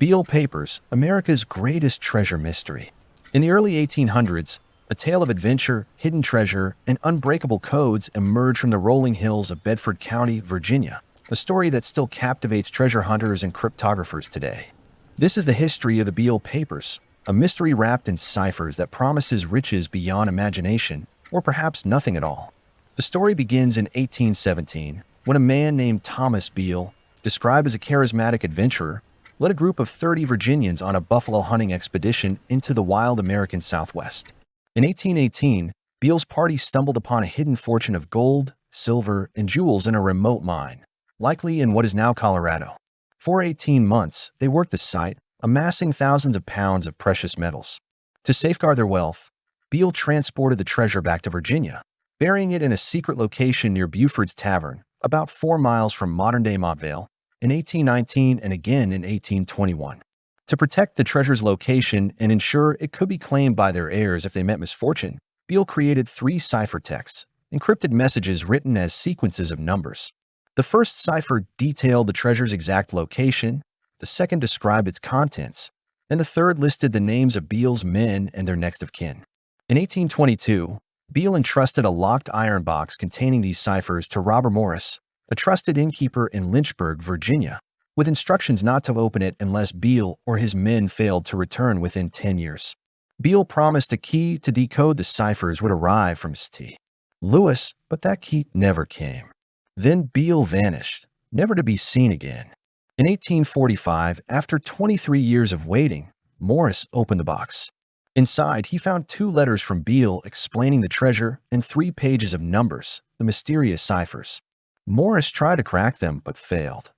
Beale Papers, America's greatest treasure mystery. In the early 1800s, a tale of adventure, hidden treasure, and unbreakable codes emerged from the rolling hills of Bedford County, Virginia, a story that still captivates treasure hunters and cryptographers today. This is the history of the Beale Papers, a mystery wrapped in ciphers that promises riches beyond imagination, or perhaps nothing at all. The story begins in 1817, when a man named Thomas Beale, described as a charismatic adventurer, led a group of 30 Virginians on a buffalo hunting expedition into the wild American Southwest. In 1818, Beale's party stumbled upon a hidden fortune of gold, silver, and jewels in a remote mine, likely in what is now Colorado. For 18 months, they worked the site, amassing thousands of pounds of precious metals. To safeguard their wealth, Beale transported the treasure back to Virginia, burying it in a secret location near Buford's Tavern, about 4 miles from modern-day Montvale, in 1819 and again in 1821. To protect the treasure's location and ensure it could be claimed by their heirs if they met misfortune, Beale created 3 ciphertexts, encrypted messages written as sequences of numbers. The first cipher detailed the treasure's exact location, the second described its contents, and the third listed the names of Beale's men and their next of kin. In 1822, Beale entrusted a locked iron box containing these ciphers to Robert Morris, a trusted innkeeper in Lynchburg, Virginia, with instructions not to open it unless Beale or his men failed to return within 10 years. Beale promised a key to decode the ciphers would arrive from St. Louis, but that key never came. Then Beale vanished, never to be seen again. In 1845, after 23 years of waiting, Morris opened the box. Inside, he found 2 letters from Beale explaining the treasure and 3 pages of numbers, the mysterious ciphers. Morris tried to crack them, but failed.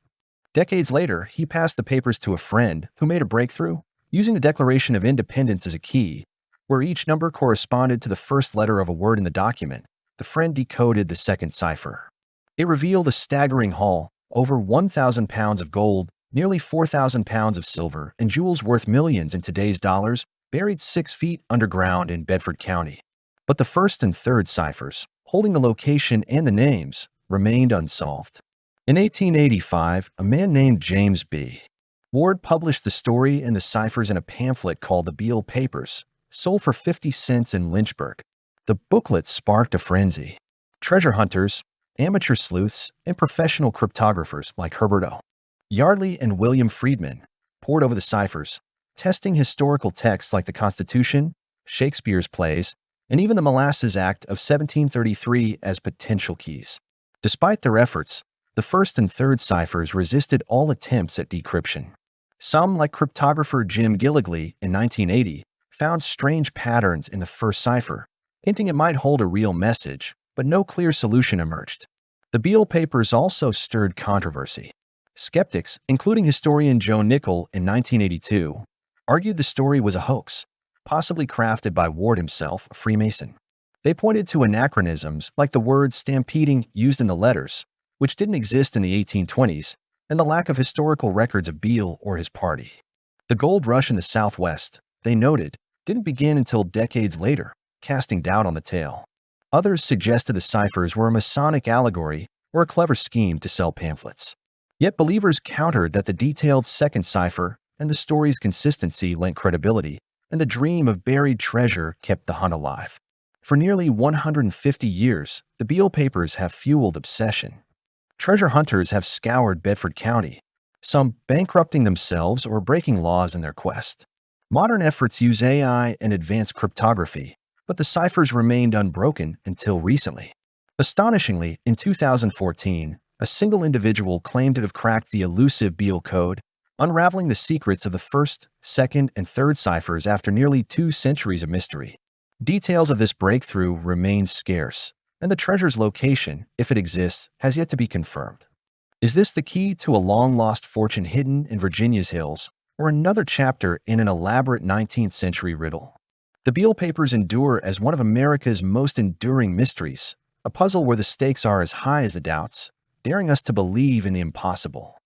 Decades later, he passed the papers to a friend who made a breakthrough, using the Declaration of Independence as a key, where each number corresponded to the first letter of a word in the document. The friend decoded the second cipher. It revealed a staggering haul, over 1,000 pounds of gold, nearly 4,000 pounds of silver, and jewels worth millions in today's dollars, buried 6 feet underground in Bedford County. But the first and third ciphers, holding the location and the names, remained unsolved. In 1885, a man named James B. Ward published the story and the ciphers in a pamphlet called the Beale Papers, sold for 50 cents in Lynchburg. The booklet sparked a frenzy. Treasure hunters, amateur sleuths, and professional cryptographers like Herbert O. Yardley and William Friedman pored over the ciphers, testing historical texts like the Constitution, Shakespeare's plays, and even the Molasses Act of 1733 as potential keys. Despite their efforts, the first and third ciphers resisted all attempts at decryption. Some, like cryptographer Jim Gilligley in 1980, found strange patterns in the first cipher, hinting it might hold a real message, but no clear solution emerged. The Beale Papers also stirred controversy. Skeptics, including historian Joe Nickell in 1982, argued the story was a hoax, possibly crafted by Ward himself, a Freemason. They pointed to anachronisms like the word stampeding used in the letters, which didn't exist in the 1820s, and the lack of historical records of Beale or his party. The gold rush in the Southwest, they noted, didn't begin until decades later, casting doubt on the tale. Others suggested the ciphers were a Masonic allegory or a clever scheme to sell pamphlets. Yet believers countered that the detailed second cipher and the story's consistency lent credibility, and the dream of buried treasure kept the hunt alive. For nearly 150 years, the Beale Papers have fueled obsession. Treasure hunters have scoured Bedford County, some bankrupting themselves or breaking laws in their quest. Modern efforts use AI and advanced cryptography, but the ciphers remained unbroken until recently. Astonishingly, in 2014, a single individual claimed to have cracked the elusive Beale code, unraveling the secrets of the first, second, and third ciphers after nearly 2 centuries of mystery. Details of this breakthrough remain scarce, and the treasure's location, if it exists, has yet to be confirmed. Is this the key to a long-lost fortune hidden in Virginia's hills, or another chapter in an elaborate 19th century riddle? The Beale Papers endure as one of America's most enduring mysteries, a puzzle where the stakes are as high as the doubts, daring us to believe in the impossible.